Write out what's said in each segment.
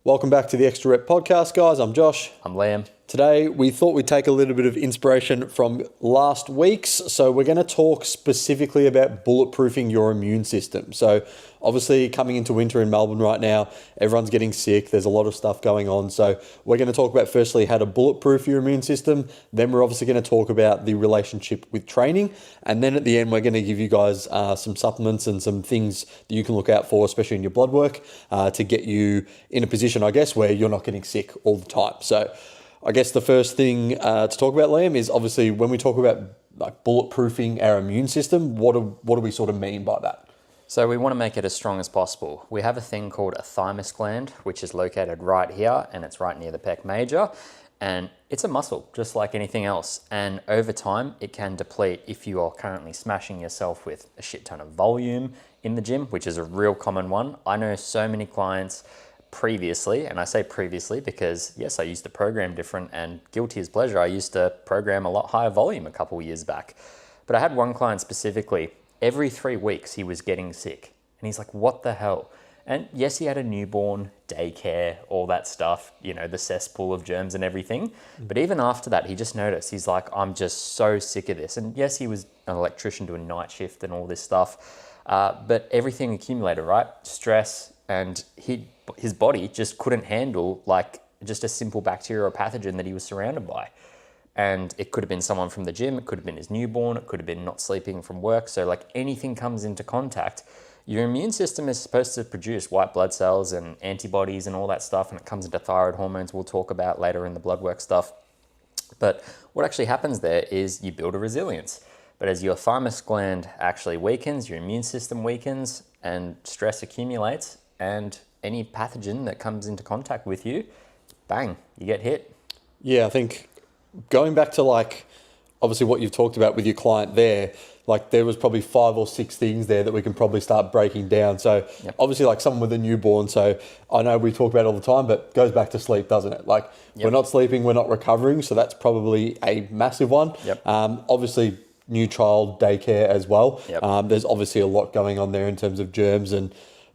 Welcome back to the Extra Rep Podcast, guys. I'm Josh. I'm Liam. Today, we thought we'd take a little bit of inspiration from last week's. So we're going to talk specifically about bulletproofing your immune system. So obviously coming into winter in Melbourne right now, everyone's getting sick. There's a lot of stuff going on. So we're going to talk about firstly how to bulletproof your immune system. Then we're obviously going to talk about the relationship with training. And then at the end, we're going to give you guys some supplements and some things that you can look out for, especially in your blood work, to get you in a position, I guess, where you're not getting sick all the time. So I guess the first thing to talk about, Liam, is obviously when we talk about like bulletproofing our immune system, what do we sort of mean by that? So we want to make it as strong as possible. We have a thing called a thymus gland, which is located right here, and it's right near the pec major. And it's a muscle, just like anything else. And over time, it can deplete if you are currently smashing yourself with a shit ton of volume in the gym, which is a real common one. I know so many clients previously, and I say previously because yes, I used to program different, and guilty as pleasure, I used to program a lot higher volume a couple of years back. But I had one client specifically, every 3 weeks he was getting sick, and he's like, what the hell? And yes, he had a newborn, daycare, all that stuff, you know, the cesspool of germs and everything. But even after that, he just noticed, he's like, I'm just so sick of this. And yes, he was an electrician doing night shift and all this stuff, but everything accumulated, right? Stress, and his body just couldn't handle like just a simple bacteria or pathogen that he was surrounded by. And it could have been someone from the gym, it could have been his newborn, it could have been not sleeping from work. So like anything comes into contact, your immune system is supposed to produce white blood cells and antibodies and all that stuff. And it comes into thyroid hormones we'll talk about later in the blood work stuff. But what actually happens there is you build a resilience. But as your thymus gland actually weakens, your immune system weakens and stress accumulates, and any pathogen that comes into contact with you, bang, you get hit. Yeah, I think going back to like, obviously what you've talked about with your client there, like there was probably 5 or 6 things there that we can probably start breaking down. So obviously like someone with a newborn, so I know we talk about it all the time, but it goes back to sleep, doesn't it? Like we're not sleeping, we're not recovering. So that's probably a massive one. Obviously new child daycare as well. There's obviously a lot going on there in terms of germs, and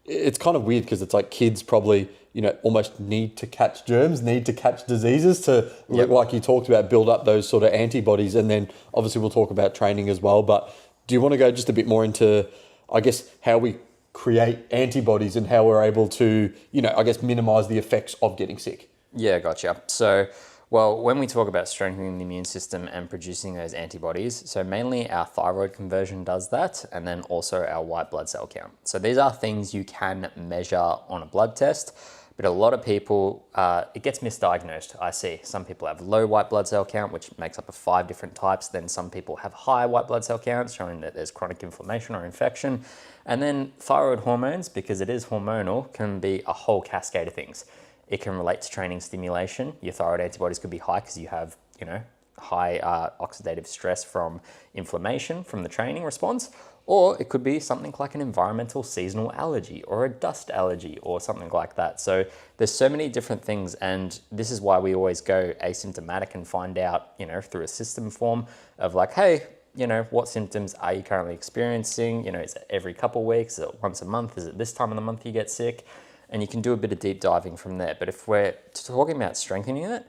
it's kind of weird because it's like kids probably, you know, almost need to catch germs, need to catch diseases to, like you talked about, build up those sort of antibodies. And then obviously we'll talk about training as well. But do you want to go just a bit more into, I guess, how we create antibodies and how we're able to, you know, I guess, minimize the effects of getting sick? Yeah, gotcha. So, well, when we talk about strengthening the immune system and producing those antibodies, so mainly our thyroid conversion does that, and then also our white blood cell count. So these are things you can measure on a blood test, but a lot of people, it gets misdiagnosed. I see some people have low white blood cell count, which makes up of 5 different types. Then some people have high white blood cell counts, showing that there's chronic inflammation or infection. And then thyroid hormones, because it is hormonal, can be a whole cascade of things. It can relate to training stimulation. Your thyroid antibodies could be high because you have, you know, high oxidative stress from inflammation from the training response. Or it could be something like an environmental seasonal allergy or a dust allergy or something like that. So there's so many different things, and this is why we always go asymptomatic and find out, you know, through a system form of like, hey, you know, what symptoms are you currently experiencing? You know, is it every couple of weeks? Is it once a month? Is it this time of the month you get sick? And you can do a bit of deep diving from there. But if we're talking about strengthening it,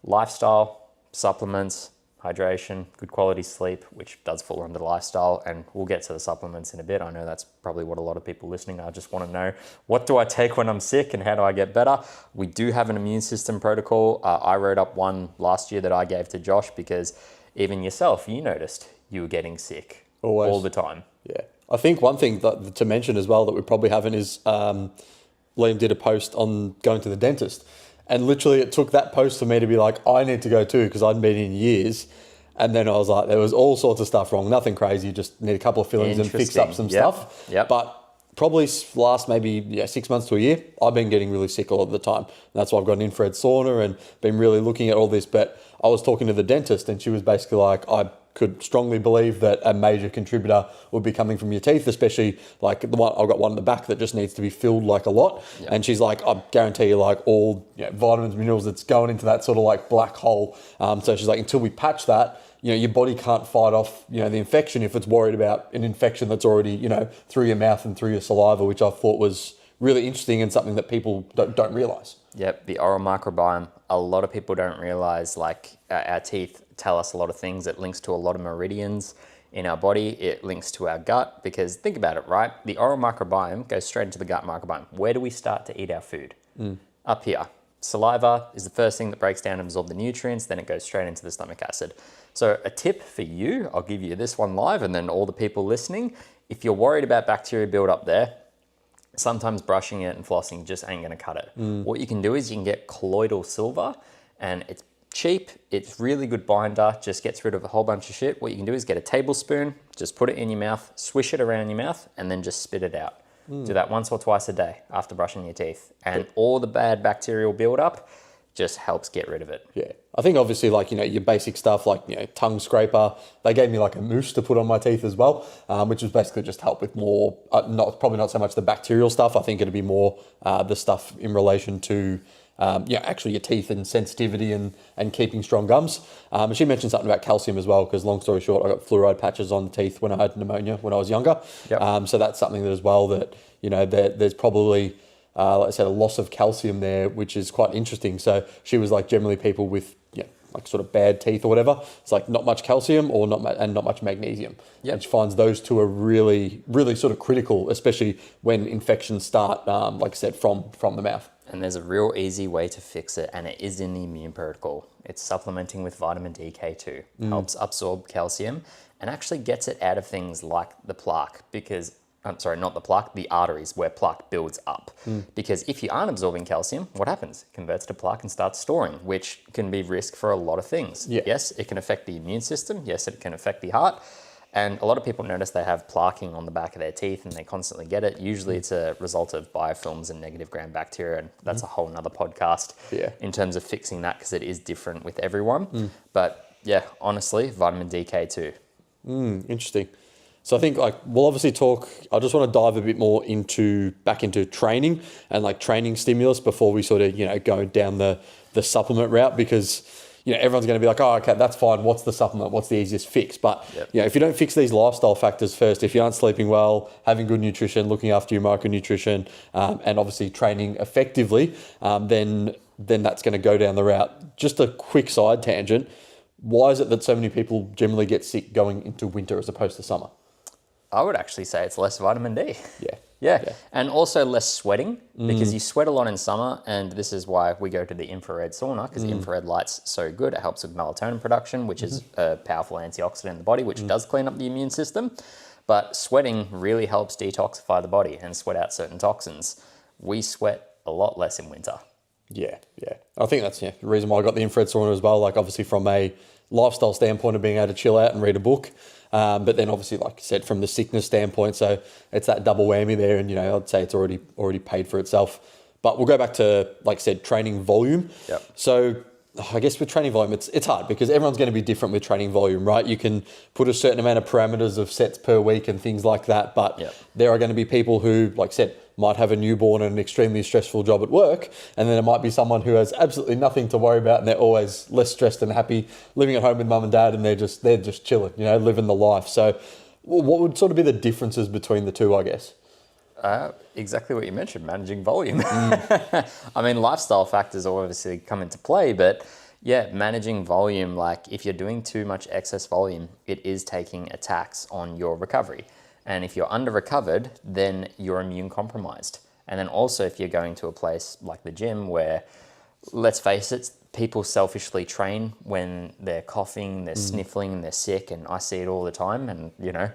lifestyle, supplements, hydration, good quality sleep, which does fall under lifestyle, and we'll get to the supplements in a bit. I know that's probably what a lot of people listening are just want to know. What do I take when I'm sick and how do I get better? We do have an immune system protocol. I wrote up one last year that I gave to Josh because even yourself, you noticed you were getting sick all the time. Yeah. I think one thing to mention as well that we probably haven't is Liam did a post on going to the dentist. And literally it took that post for me to be like, I need to go too, because I'd been in years. And then I was like, there was all sorts of stuff wrong. Nothing crazy, just need a couple of fillings and fix up some stuff. But probably last maybe 6 months to a year, I've been getting really sick all of the time. And that's why I've got an infrared sauna and been really looking at all this. But I was talking to the dentist and she was basically like, I could strongly believe that a major contributor would be coming from your teeth, especially like the one, I've got one in the back that just needs to be filled like a lot. And she's like, I guarantee you like all vitamins, minerals that's going into that sort of like black hole. So she's like, until we patch that, your body can't fight off, the infection if it's worried about an infection that's already, through your mouth and through your saliva, which I thought was really interesting and something that people don't realize. Yep, the oral microbiome. A lot of people don't realize, like, our teeth tell us a lot of things. It links to a lot of meridians in our body. It links to our gut, because think about it, right? The oral microbiome goes straight into the gut microbiome. Where do we start to eat our food? Up here. Saliva is the first thing that breaks down and absorbs the nutrients, then it goes straight into the stomach acid. So a tip for you, I'll give you this one live, and then all the people listening, if you're worried about bacteria buildup there, sometimes brushing it and flossing just ain't gonna cut it. What you can do is you can get colloidal silver, and it's cheap, it's really good binder, just gets rid of a whole bunch of shit. What you can do is get a tablespoon, just put it in your mouth, swish it around your mouth, and then just spit it out. Do that once or twice a day after brushing your teeth, and all the bad bacterial buildup just helps get rid of it. Yeah. I think obviously, like, you know, your basic stuff like, you know, tongue scraper, they gave me like a mousse to put on my teeth as well, which was basically just help with more, probably not so much the bacterial stuff. I think it'd be more the stuff in relation to, actually your teeth and sensitivity and keeping strong gums. And she mentioned something about calcium as well, because long story short, I got fluoride patches on the teeth when I had pneumonia when I was younger. Yep. So that's something that as well that, you know, there's probably, like I said, a loss of calcium there, which is quite interesting. So she was like, generally people with, like sort of bad teeth or whatever, it's like not much calcium or not much magnesium. Yep. And she finds those two are really, really sort of critical, especially when infections start, like I said, from the mouth. And there's a real easy way to fix it, and it is in the immune protocol. It's supplementing with vitamin D, K2. Helps absorb calcium and actually gets it out of things like the plaque, because I'm sorry, not the plaque, the arteries where plaque builds up. Because if you aren't absorbing calcium, what happens? It converts to plaque and starts storing, which can be risk for a lot of things. Yeah. Yes, it can affect the immune system. Yes, it can affect the heart. And a lot of people notice they have plaquing on the back of their teeth and they constantly get it. Usually it's a result of biofilms and negative gram bacteria, and that's a whole nother podcast in terms of fixing that, because it is different with everyone. But yeah, honestly, vitamin D, K2. Interesting. So I think like we'll obviously talk, I just want to dive a bit more back into training and like training stimulus before we sort of, you know, go down the supplement route, because, you know, everyone's going to be like, oh, okay, that's fine. What's the supplement? What's the easiest fix? But, you know, if you don't fix these lifestyle factors first, if you aren't sleeping well, having good nutrition, looking after your micronutrition, and obviously training effectively, then that's going to go down the route. Just a quick side tangent. Why is it that so many people generally get sick going into winter as opposed to summer? I would actually say it's less vitamin D. Yeah. And also less sweating, because you sweat a lot in summer, and this is why we go to the infrared sauna, because infrared light's so good. It helps with melatonin production, which is a powerful antioxidant in the body, which does clean up the immune system. But sweating really helps detoxify the body and sweat out certain toxins. We sweat a lot less in winter. Yeah. I think that's the reason why I got the infrared sauna as well. Like obviously from a lifestyle standpoint of being able to chill out and read a book. But then obviously, like I said, from the sickness standpoint, so it's that double whammy there, and, you know, I'd say it's already paid for itself. But we'll go back to, like I said, training volume. Yep. So I guess with training volume, it's hard because everyone's going to be different with training volume, right? You can put a certain amount of parameters of sets per week and things like that, but there are going to be people who, like I said, might have a newborn and an extremely stressful job at work, and then there might be someone who has absolutely nothing to worry about and they're always less stressed and happy living at home with mum and dad, and they're just chilling, you know, living the life. So what would sort of be the differences between the two, I guess? Exactly what you mentioned, managing volume. I mean, lifestyle factors obviously come into play, but yeah, managing volume, like if you're doing too much excess volume, it is taking a tax on your recovery. And if you're under-recovered, then you're immune compromised. And then also if you're going to a place like the gym where, let's face it, people selfishly train when they're coughing, they're sniffling, they're sick, and I see it all the time. And, you know,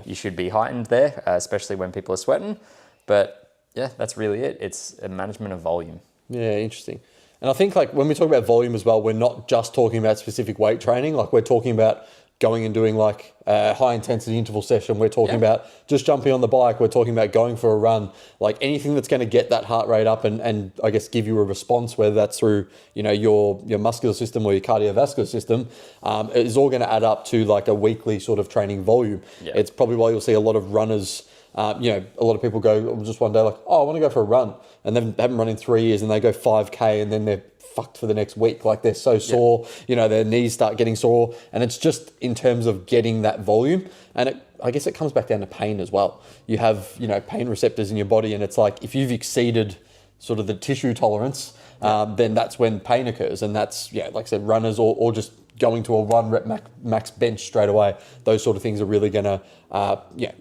you should be heightened there, especially when people are sweating. But yeah, that's really it. It's a management of volume. Yeah, interesting. And I think like when we talk about volume as well, we're not just talking about specific weight training. Like we're talking about going and doing like a high intensity interval session. We're talking about just jumping on the bike. We're talking about going for a run, like anything that's going to get that heart rate up and I guess give you a response, whether that's through, you know, your muscular system or your cardiovascular system, is all going to add up to like a weekly sort of training volume. It's probably why you'll see a lot of runners, you know, a lot of people go just one day like, oh, I want to go for a run, and they haven't run in 3 years and they go 5K and then they're fucked for the next week. Like they're so sore, their knees start getting sore. And it's just in terms of getting that volume. And I guess it comes back down to pain as well. You have, pain receptors in your body, and it's like if you've exceeded sort of the tissue tolerance, then that's when pain occurs. And that's, like I said, runners or just going to a 1 rep max bench straight away. Those sort of things are really going to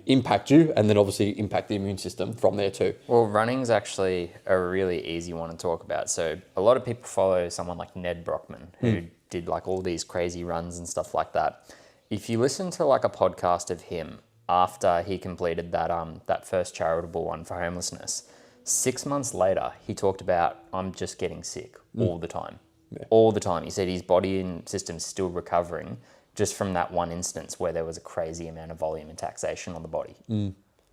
impact you, and then obviously impact the immune system from there too. Well, running's actually a really easy one to talk about. So a lot of people follow someone like Ned Brockman, who did like all these crazy runs and stuff like that. If you listen to like a podcast of him after he completed that first charitable one for homelessness, 6 months later, he talked about, I'm just getting sick all the time. Yeah. All the time. He said his body and system's still recovering just from that one instance where there was a crazy amount of volume and taxation on the body. Yeah,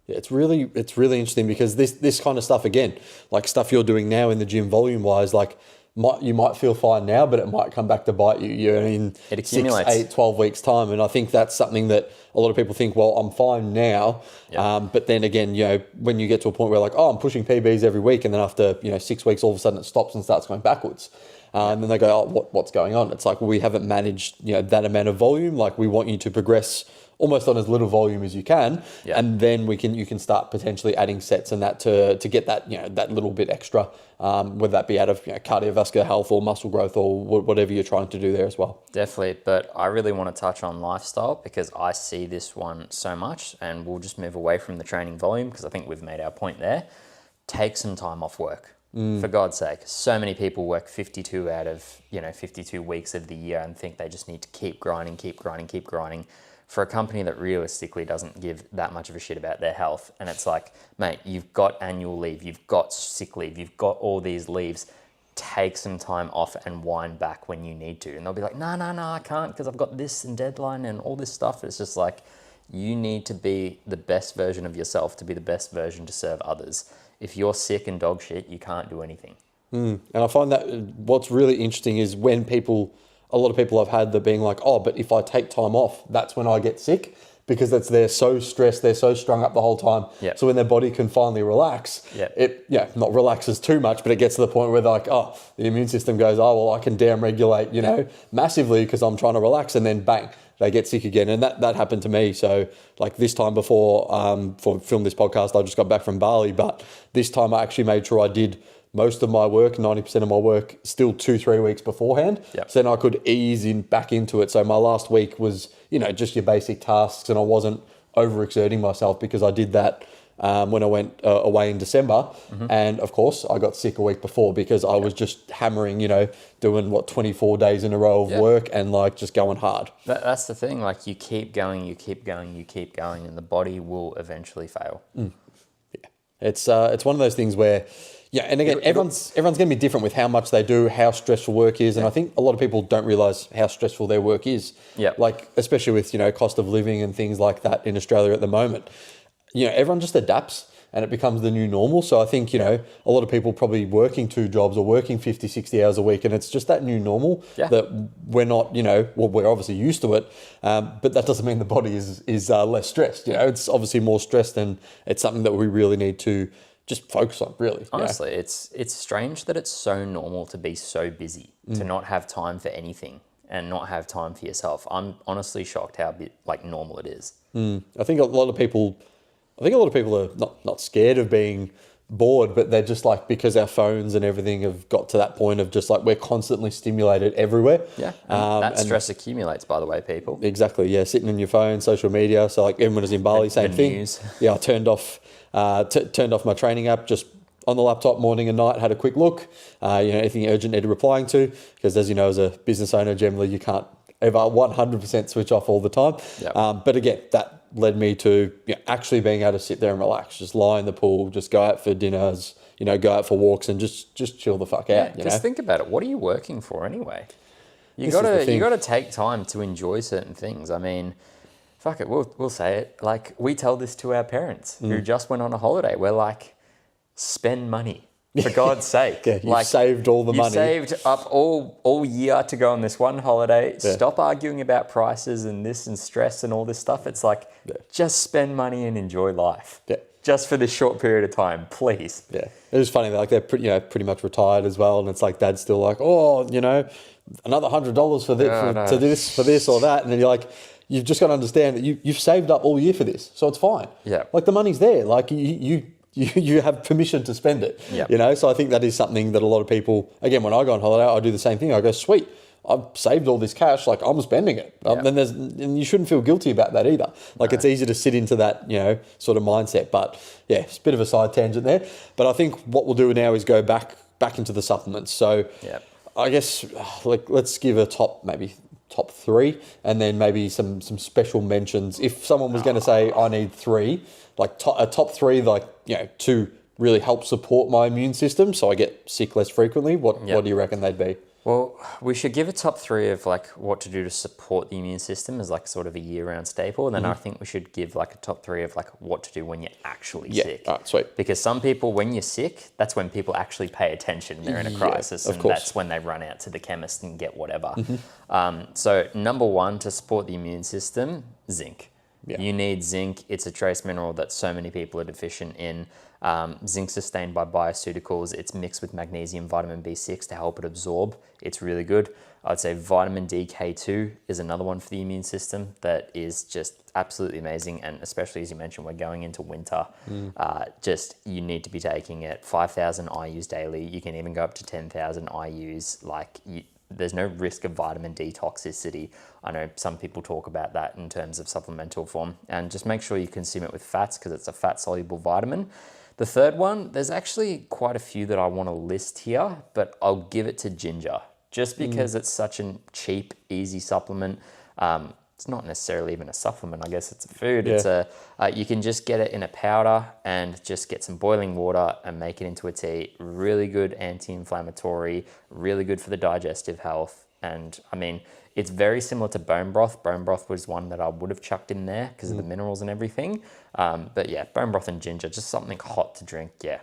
it's really interesting because this kind of stuff, again, like stuff you're doing now in the gym volume wise, like you might feel fine now, but it might come back to bite you. You're in it accumulates. 6, 8, 12 weeks time. And I think that's something that a lot of people think, well, I'm fine now. Yep. But then again, when you get to a point where like, I'm pushing PBs every week, and then after, 6 weeks, all of a sudden it stops and starts going backwards. And then they go, what's going on? It's like, well, we haven't managed, that amount of volume. Like we want you to progress almost on as little volume as you can. Yep. And then you can start potentially adding sets and that to get that, that little bit extra, whether that be out of cardiovascular health or muscle growth or whatever you're trying to do there as well. Definitely. But I really want to touch on lifestyle because I see this one so much, and we'll just move away from the training volume because I think we've made our point there. Take some time off work. For God's sake. So many people work 52 out of 52 weeks of the year and think they just need to keep grinding for a company that realistically doesn't give that much of a shit about their health. And it's like, mate, you've got annual leave, you've got sick leave, you've got all these leaves. Take some time off and wind back when you need to. And they'll be like, no, I can't because I've got this and deadline and all this stuff. It's just like, you need to be the best version of yourself to be the best version to serve others. If you're sick and dog shit, you can't do anything. And I find that what's really interesting is when a lot of people I've had that being like, but if I take time off, that's when I get sick, because they're so stressed, they're so strung up the whole time. Yep. So when their body can finally relax, it not relaxes too much, but it gets to the point where they're like, the immune system goes, I can down-regulate, massively because I'm trying to relax, and then bang, they get sick again. And that happened to me. So like this time before film this podcast, I just got back from Bali, but this time I actually made sure I did most of my work, 90% of my work, still 2-3 weeks beforehand. Yep. So then I could ease back into it. So my last week was, just your basic tasks, and I wasn't overexerting myself because I did that when I went away in December. And of course I got sick a week before because I was just hammering, doing 24 days in a row of work and like just going hard. That's the thing. Like you keep going, and the body will eventually fail. It's one of those things where, and again, everyone's going to be different with how much they do, how stressful work is. And I think a lot of people don't realize how stressful their work is. Like, especially with, cost of living and things like that in Australia at the moment. Everyone just adapts and it becomes the new normal. So I think, a lot of people probably working 2 jobs or working 50, 60 hours a week, and it's just that new normal that we're not, we're obviously used to it, but that doesn't mean the body is less stressed. It's obviously more stressed, and it's something that we really need to just focus on, really. Honestly, it's strange that it's so normal to be so busy, to not have time for anything and not have time for yourself. I'm honestly shocked how normal it is. I think a lot of people are not scared of being bored, but they're just like, because our phones and everything have got to that point of just like we're constantly stimulated everywhere. That stress accumulates, by the way, people. Exactly, sitting on your phone, social media. So like everyone is in Bali, same thing. News. I turned off my training app just on the laptop morning and night, had a quick look, anything urgent needed replying to, because as you know, as a business owner, generally you can't ever 100% switch off all the time. But again, that led me to actually being able to sit there and relax, just lie in the pool, just go out for dinners, go out for walks and just chill the fuck out. Just think about it. What are you working for anyway? You gotta take time to enjoy certain things. I mean, fuck it, we'll say it. Like, we tell this to our parents who just went on a holiday. We're like, spend money. For God's sake. You saved all the money. You saved up all year to go on this one holiday. Stop arguing about prices and this and stress and all this stuff. It's like, just spend money and enjoy life. just for this short period of time, please. Yeah, it was funny. Like they're pretty much retired as well, and it's like Dad's still like, oh, another $100 for this, for this or that, and then you're like, you've just got to understand that you've saved up all year for this, so it's fine. Yeah, like the money's there. Like you have permission to spend it. Yeah, So I think that is something that a lot of people. Again, when I go on holiday, I do the same thing. I go, sweet, I've saved all this cash, like I'm spending it. And you shouldn't feel guilty about that either. Like it's easy to sit into that, sort of mindset. But yeah, it's a bit of a side tangent there. But I think what we'll do now is go back into the supplements. So I guess let's give a top 3, and then maybe some special mentions. If someone was going to say I need 3, like a top 3, to really help support my immune system, so I get sick less frequently. What do you reckon they'd be? Well, we should give a top 3 of like what to do to support the immune system as like sort of a year-round staple, and then I think we should give like a top 3 of like what to do when you're actually sick. All right, sweet. Because some people, when you're sick, that's when people actually pay attention. They're in a crisis, and that's when they run out to the chemist and get whatever. So number 1, to support the immune system, zinc. Yeah. You need zinc. It's a trace mineral that so many people are deficient in. Zinc sustained by bioceuticals. It's mixed with magnesium, vitamin B6 to help it absorb. It's really good. I'd say vitamin D K2 is another one for the immune system that is just absolutely amazing. And especially as you mentioned, we're going into winter. You need to be taking it 5,000 IUs daily. You can even go up to 10,000 IUs. There's no risk of vitamin D toxicity. I know some people talk about that in terms of supplemental form, and just make sure you consume it with fats because it's a fat soluble vitamin. The third one, there's actually quite a few that I want to list here, but I'll give it to ginger just because it's such a cheap, easy supplement. It's not necessarily even a supplement. I guess it's a food. Yeah. You can just get it in a powder and just get some boiling water and make it into a tea. Really good anti-inflammatory, really good for the digestive health. And I mean, it's very similar to bone broth. Bone broth was one that I would have chucked in there because of the minerals and everything. But yeah, bone broth and ginger, just something hot to drink. Yeah,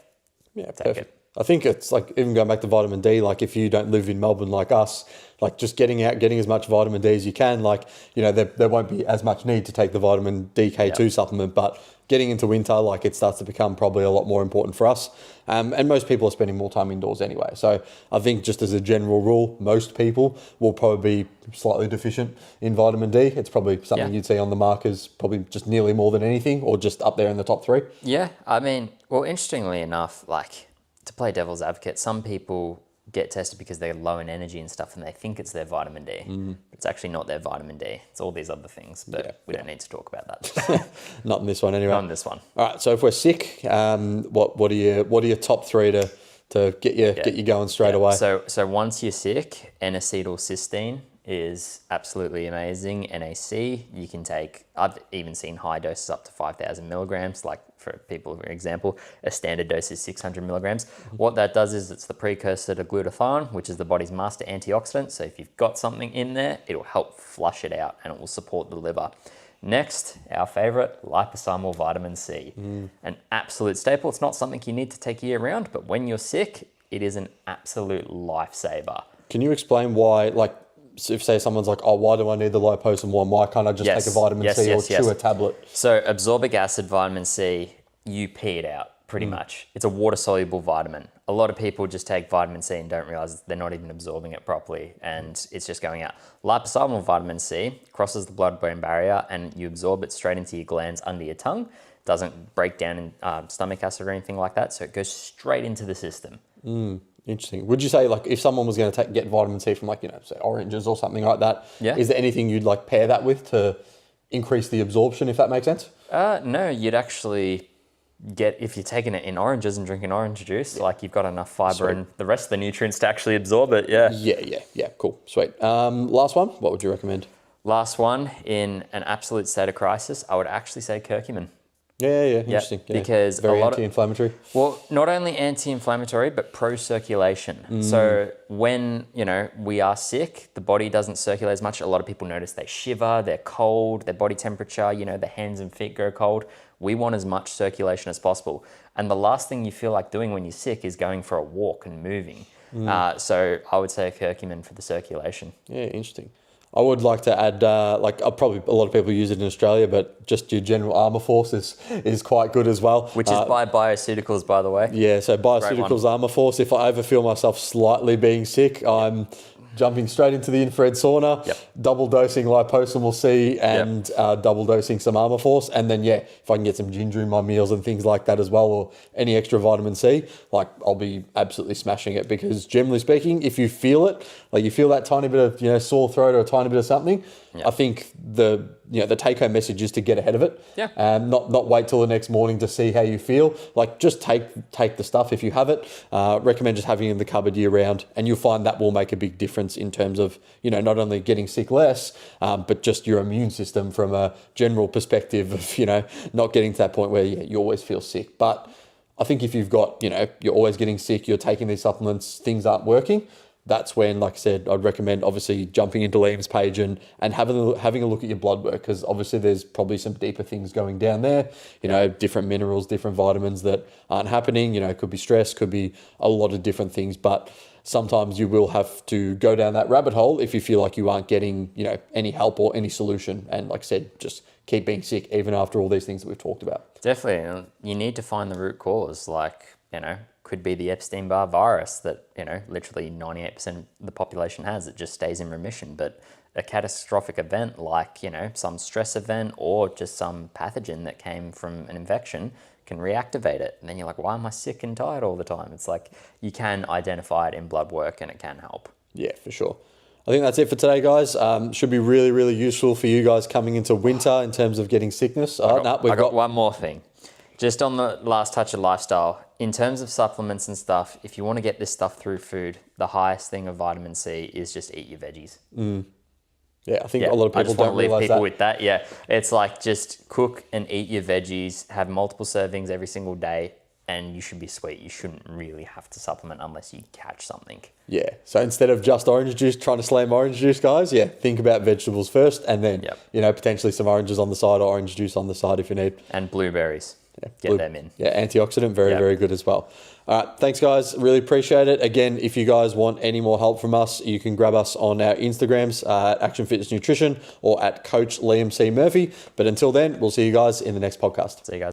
take perfect. It. I think it's like even going back to vitamin D, like if you don't live in Melbourne like us, like just getting out, getting as much vitamin D as you can, like, there won't be as much need to take the vitamin DK2 supplement, but getting into winter, like it starts to become probably a lot more important for us. And most people are spending more time indoors anyway. So I think just as a general rule, most people will probably be slightly deficient in vitamin D. It's probably something you'd see on the markers, probably just nearly more than anything, or just up there in the top 3. Yeah, I mean, well, interestingly enough, like, to play devil's advocate, some people get tested because they're low in energy and stuff and they think it's their vitamin D. It's actually not their vitamin D. It's all these other things, but we don't need to talk about that. Not in this one anyway. Not in this one. All right, so if we're sick, what are your top 3 to get you going straight away? So once you're sick, N-acetylcysteine is absolutely amazing. NAC, you can take, I've even seen high doses up to 5,000 milligrams. Like for people, for example, a standard dose is 600 milligrams. What that does is it's the precursor to glutathione, which is the body's master antioxidant. So if you've got something in there, it'll help flush it out and it will support the liver. Next, our favorite, liposomal vitamin C. An absolute staple. It's not something you need to take year round, but when you're sick, it is an absolute lifesaver. Can you explain why, like, if say someone's like, oh, why do I need the liposomal one? Why can't I just take a vitamin C or chew a tablet? So absorbic acid vitamin C, you pee it out pretty much. It's a water-soluble vitamin. A lot of people just take vitamin C and don't realize they're not even absorbing it properly and it's just going out. Liposomal vitamin C crosses the blood-brain barrier and you absorb it straight into your glands under your tongue. Doesn't break down in stomach acid or anything like that, so it goes straight into the system. Interesting. Would you say, like, if someone was going to get vitamin C from, like, say oranges or something like that, is there anything you'd like pair that with to increase the absorption, if that makes sense? No, you'd actually get, if you're taking it in oranges and drinking orange juice, like you've got enough fiber and the rest of the nutrients to actually absorb it. Yeah, cool, sweet. Last one, what would you recommend? Last one, in an absolute state of crisis, I would actually say curcumin. Yeah, interesting. Yeah. Because very anti-inflammatory. Well, not only anti-inflammatory, but pro-circulation. So when, we are sick, the body doesn't circulate as much. A lot of people notice they shiver, they're cold, their body temperature, the hands and feet go cold. We want as much circulation as possible. And the last thing you feel like doing when you're sick is going for a walk and moving. So I would say curcumin for the circulation. Yeah, interesting. I would like to add, probably a lot of people use it in Australia, but just your general Armour Force is quite good as well. Which is by Bioceuticals, by the way. Yeah, so Bioceuticals Armour Force. If I ever feel myself slightly being sick, I'm jumping straight into the infrared sauna, double dosing liposomal C and double dosing some Armour Force. And then, if I can get some ginger in my meals and things like that as well, or any extra vitamin C, like I'll be absolutely smashing it, because generally speaking, if you feel it, like you feel that tiny bit of, sore throat or a tiny bit of something, I think the take home message is to get ahead of it. And not wait till the next morning to see how you feel. Like just take the stuff if you have it. Recommend just having it in the cupboard year round, and you'll find that will make a big difference in terms of, not only getting sick less, but just your immune system from a general perspective of, not getting to that point where you always feel sick. But I think if you've got, you're always getting sick, you're taking these supplements, things aren't working, that's when, like I said, I'd recommend obviously jumping into Liam's page and having a look at your blood work, because obviously there's probably some deeper things going down there, different minerals, different vitamins that aren't happening, it could be stress, could be a lot of different things, but sometimes you will have to go down that rabbit hole if you feel like you aren't getting, any help or any solution. And like I said, just keep being sick even after all these things that we've talked about. Definitely. You need to find the root cause, could be the Epstein-Barr virus that, literally 98% of the population has. It just stays in remission. But a catastrophic event like, some stress event or just some pathogen that came from an infection can reactivate it. And then you're like, why am I sick and tired all the time? It's like you can identify it in blood work and it can help. Yeah, for sure. I think that's it for today, guys. Should be really, really useful for you guys coming into winter in terms of getting sickness. I got one more thing. Just on the last touch of lifestyle, in terms of supplements and stuff, if you want to get this stuff through food, the highest thing of vitamin C is just eat your veggies. Yeah, I think a lot of people don't realize that. With that. Yeah, it's like just cook and eat your veggies, have multiple servings every single day, and you should be sweet. You shouldn't really have to supplement unless you catch something. Yeah, so instead of just orange juice, trying to slam orange juice, guys, think about vegetables first, and then, potentially some oranges on the side or orange juice on the side if you need. And blueberries. Get them in. Yeah, antioxidant, very good as well. All right, thanks guys, really appreciate it. Again, if you guys want any more help from us, you can grab us on our Instagrams at Action Fitness Nutrition or at Coach Liam C. Murphy. But until then, we'll see you guys in the next podcast. See you guys.